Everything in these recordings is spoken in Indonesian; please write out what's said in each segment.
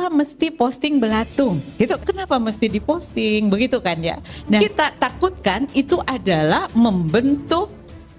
kenapa mesti posting belatung? Gitu, kenapa mesti diposting? Begitu kan ya. Nah, kita takutkan itu adalah membentuk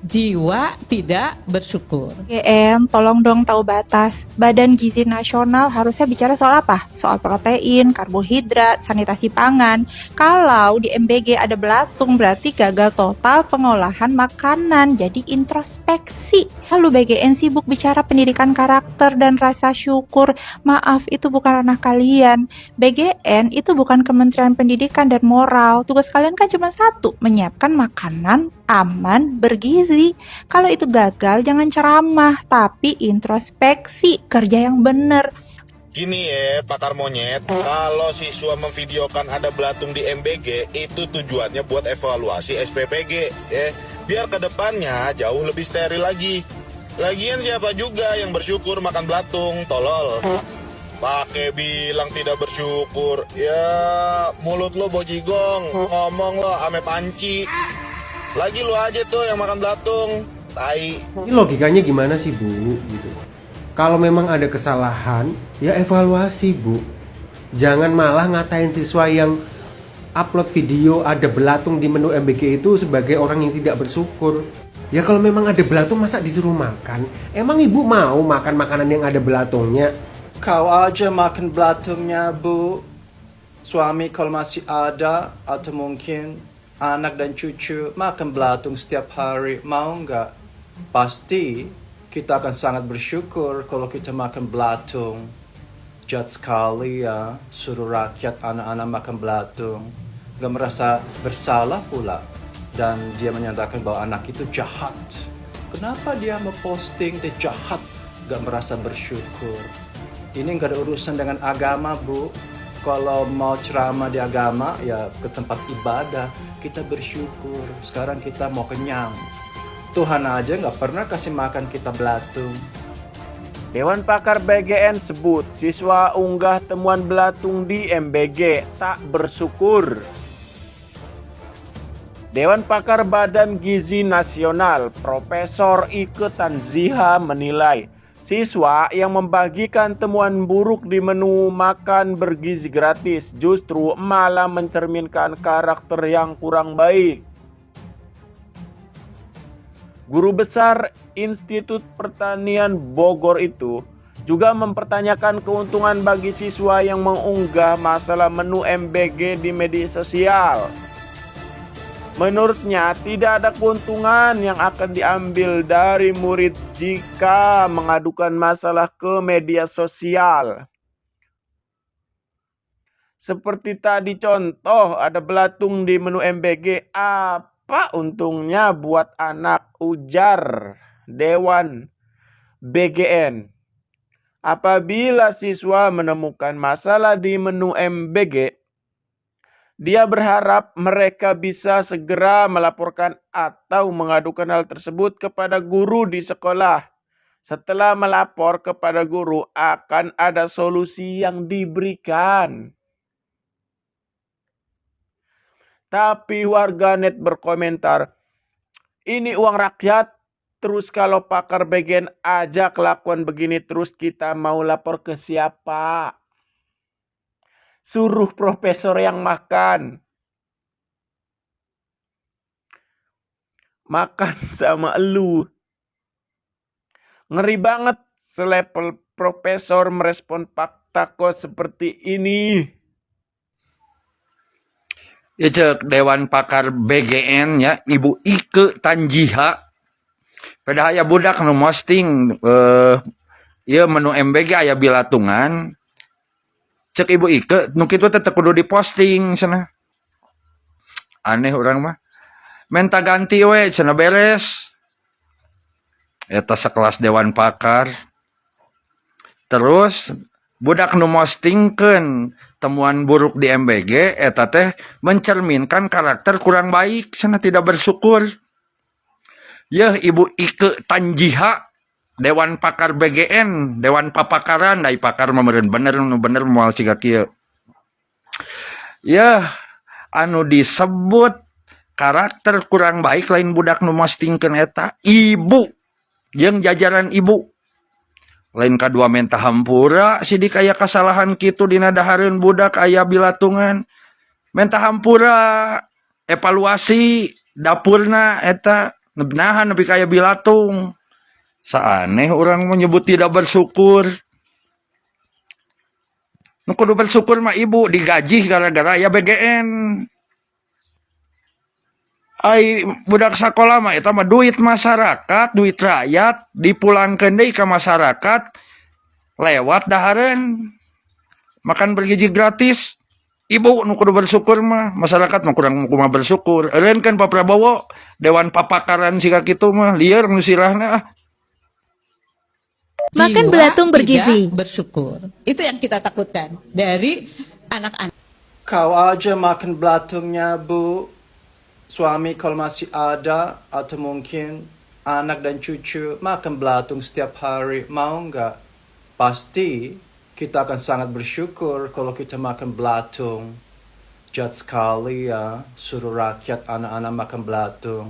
jiwa tidak bersyukur. GN, tolong dong tahu batas. Badan Gizi Nasional harusnya bicara soal apa? Soal protein, karbohidrat, sanitasi pangan. Kalau di MBG ada belatung berarti gagal total pengolahan makanan. Jadi introspeksi. Lalu BGN sibuk bicara pendidikan karakter dan rasa syukur. Maaf, itu bukan ranah kalian. BGN itu bukan Kementerian Pendidikan dan Moral. Tugas kalian kan cuma satu, menyiapkan makanan aman, bergizi. Kalau itu gagal, jangan ceramah, tapi introspeksi, kerja yang bener. Gini ya, pakar monyet, kalau siswa memvideokan ada belatung di MBG, itu tujuannya buat evaluasi SPPG, ya. Biar kedepannya jauh lebih steril lagi. Lagian siapa juga yang bersyukur makan belatung, tolol. Pakai bilang tidak bersyukur, ya mulut lo bojigong, ngomong lo ame panci. Lagi lu aja tuh yang makan belatung, tai. Ini logikanya gimana sih Bu? Gitu. Kalau memang ada kesalahan, ya evaluasi Bu. Jangan malah ngatain siswa yang upload video ada belatung di menu MBG itu sebagai orang yang tidak bersyukur. Ya kalau memang ada belatung masa disuruh makan? Emang ibu mau makan makanan yang ada belatungnya? Kau aja makan belatungnya Bu. Suami kalau masih ada, atau mungkin anak dan cucu makan belatung setiap hari, mau nggak? Pasti kita akan sangat bersyukur kalau kita makan belatung. Jahat sekali ya, suruh rakyat anak-anak makan belatung. Gak merasa bersalah pula. Dan dia menyatakan bahwa anak itu jahat. Kenapa dia mau posting dia jahat, gak merasa bersyukur? Ini gak ada urusan dengan agama Bu. Kalau mau ceramah di agama, ya ke tempat ibadah, kita bersyukur. Sekarang kita mau kenyang. Tuhan aja nggak pernah kasih makan kita belatung. Dewan Pakar BGN sebut siswa unggah temuan belatung di MBG tak bersyukur. Dewan Pakar Badan Gizi Nasional Profesor Ike Tanziha menilai siswa yang membagikan temuan buruk di menu makan bergizi gratis justru malah mencerminkan karakter yang kurang baik. Guru besar Institut Pertanian Bogor itu juga mempertanyakan keuntungan bagi siswa yang mengunggah masalah menu MBG di media sosial. Menurutnya tidak ada keuntungan yang akan diambil dari murid jika mengadukan masalah ke media sosial. Seperti tadi contoh ada belatung di menu MBG, apa untungnya buat anak, ujar Dewan BGN. Apabila siswa menemukan masalah di menu MBG, dia berharap mereka bisa segera melaporkan atau mengadukan hal tersebut kepada guru di sekolah. Setelah melapor kepada guru, akan ada solusi yang diberikan. Tapi warganet berkomentar, ini uang rakyat, terus kalau pakar BGN aja kelakuan begini terus kita mau lapor ke siapa? Suruh profesor yang makan. Makan sama elu. Ngeri banget selevel profesor merespon fakta kok seperti ini. Ya cek Dewan Pakar BGN ya, Ibu Ike Tanjiha. Pada aya budak nu posting ya menu MBG aya bilatungan. Cek Ibu Ike, nu kitu teh kudu diposting cenah. Aneh orang mah. Menta ganti we cenah beres. Eta sekelas Dewan Pakar. Terus budak nu postingkeun temuan buruk di MBG eta teh mencerminkan karakter kurang baik cenah tidak bersyukur. Yeuh Ibu Ike Tanjiha, Dewan Pakar BGN, Dewan Papakaran, dai pakar mah meureun bener nu bener moal siga kieu. Ya, anu disebut karakter kurang baik lain budak nu postingkeun eta, ibu jeung jajaran ibu. lain kadua menta hampura sidik aya kasalahan kitu dina dahareun budak aya bilatungan menta hampura evaluasi dapurna eta nebenahan nepi kaya bilatung saaneh orang menyebut tidak bersyukur nu kudu bersyukur mah ibu digaji gara-gara ya BGN ai budak sekolah mah eta mah duit masyarakat, duit rakyat dipulangkeun deui ka masyarakat lewat dahareun makan bergizi gratis. Ibu nu kudu bersyukur mah, masyarakat mah kurang kumaha bersyukur. Eureun kan Pak Prabowo dewan papakaran siga kitu mah lieur nu sirahna ah. Makan Jiwa belatung tidak bergizi. bersyukur. Itu yang kita takutkan dari anak-anak. Kau aja makan belatungnya, Bu. Suami kalau masih ada, atau mungkin anak dan cucu makan belatung setiap hari, mau nggak? Pasti kita akan sangat bersyukur kalau kita makan belatung. Jahat sekali ya, suruh rakyat anak-anak makan belatung.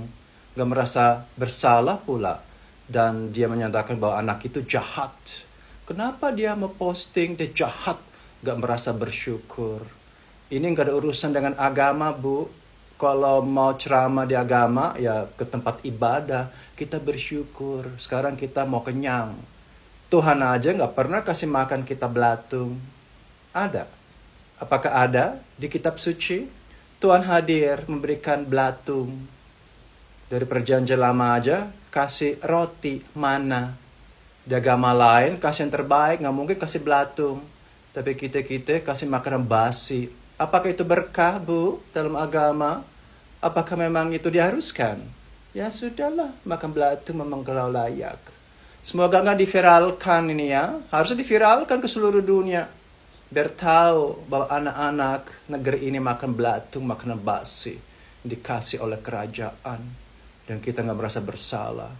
Nggak merasa bersalah pula. Dan dia menyatakan bahwa anak itu jahat. Kenapa dia mau posting dia jahat, nggak merasa bersyukur? Ini nggak ada urusan dengan agama, Bu. Kalau mau ceramah di agama, ya ke tempat ibadah, kita bersyukur. Sekarang kita mau kenyang. Tuhan aja nggak pernah kasih makan kita belatung. Ada? Apakah ada di kitab suci? Tuhan hadir memberikan belatung. Dari perjanjian lama aja, kasih roti, mana. Di agama lain, kasih yang terbaik, nggak mungkin kasih belatung. Tapi kita kasih makanan basi. Apakah itu berkah, Bu, dalam agama? Apakah memang itu diharuskan? Ya sudahlah, makan belatung memang kalau layak. Semoga nggak diviralkan ini ya. Harusnya diviralkan ke seluruh dunia. Biar tahu bahwa anak-anak negeri ini makan belatung, makanan basi. Dikasih oleh kerajaan. Dan kita nggak merasa bersalah.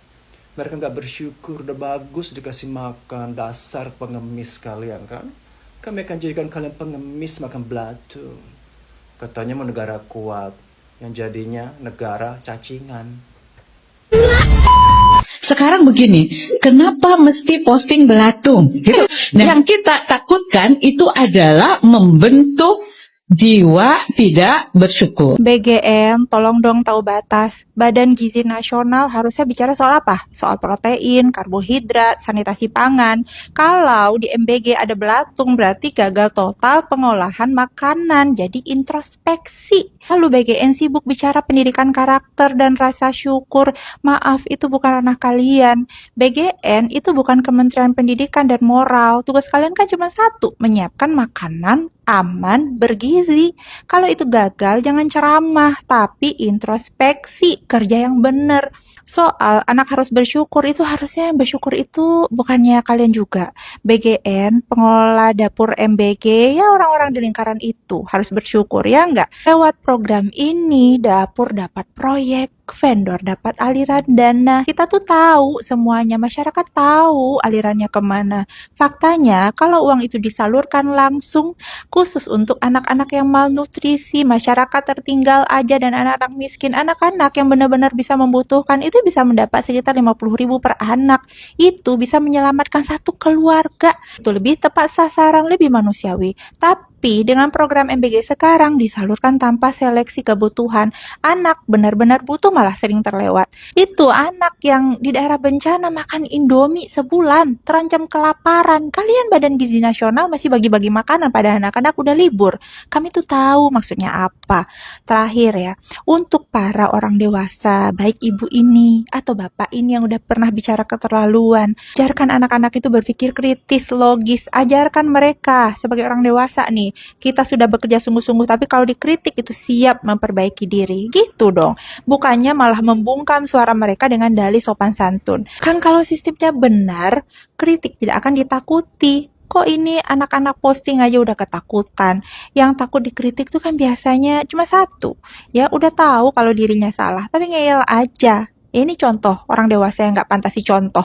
Mereka nggak bersyukur, udah bagus dikasih makan. Dasar pengemis kalian kan. Kami akan jadikan kalian pengemis makan belatung. Katanya mau negara kuat. Yang jadinya negara cacingan. Sekarang begini, kenapa mesti posting belatung? Gitu. Nah, yang kita takutkan itu adalah membentuk jiwa tidak bersyukur. BGN, tolong dong tahu batas. Badan Gizi Nasional harusnya bicara soal apa? Soal protein, karbohidrat, sanitasi pangan. Kalau di MBG ada belatung berarti gagal total pengolahan makanan. Jadi introspeksi. Lalu BGN sibuk bicara pendidikan karakter dan rasa syukur. Maaf, itu bukan ranah kalian. BGN itu bukan Kementerian Pendidikan dan Moral. Tugas kalian kan cuma satu, menyiapkan makanan aman, bergizi. Kalau itu gagal, jangan ceramah, tapi introspeksi, kerja yang benar. Soal anak harus bersyukur, itu harusnya yang bersyukur itu bukannya kalian juga. BGN, pengelola dapur MBG, ya orang-orang di lingkaran itu harus bersyukur, ya enggak? Lewat program ini, dapur dapat proyek, vendor dapat aliran dana. Kita tuh tahu semuanya, masyarakat tahu alirannya kemana. Faktanya, kalau uang itu disalurkan langsung, khusus untuk anak-anak yang malnutrisi, masyarakat tertinggal aja, dan anak-anak miskin, anak-anak yang benar-benar bisa membutuhkan, itu bisa mendapat sekitar 50.000 per anak. Itu bisa menyelamatkan satu keluarga. Itu lebih tepat sasaran, lebih manusiawi. Tapi dengan program MBG sekarang disalurkan tanpa seleksi kebutuhan. Anak benar-benar butuh malah sering terlewat. Itu anak yang di daerah bencana makan Indomie sebulan, terancam kelaparan. Kalian Badan Gizi Nasional masih bagi-bagi makanan pada anak-anak udah libur. Kami tuh tahu maksudnya apa. Terakhir ya, untuk para orang dewasa, baik ibu ini atau bapak ini yang udah pernah bicara keterlaluan, ajarkan anak-anak itu berpikir kritis, logis. Ajarkan mereka sebagai orang dewasa nih, kita sudah bekerja sungguh-sungguh, tapi kalau dikritik itu siap memperbaiki diri. Gitu dong. Bukannya malah membungkam suara mereka dengan dalih sopan santun. Kan kalau sistemnya benar, kritik tidak akan ditakuti. Kok ini anak-anak posting aja udah ketakutan. Yang takut dikritik tuh kan biasanya cuma satu. Ya udah tahu kalau dirinya salah, tapi ngeyel aja. Ini contoh orang dewasa yang nggak pantas contoh.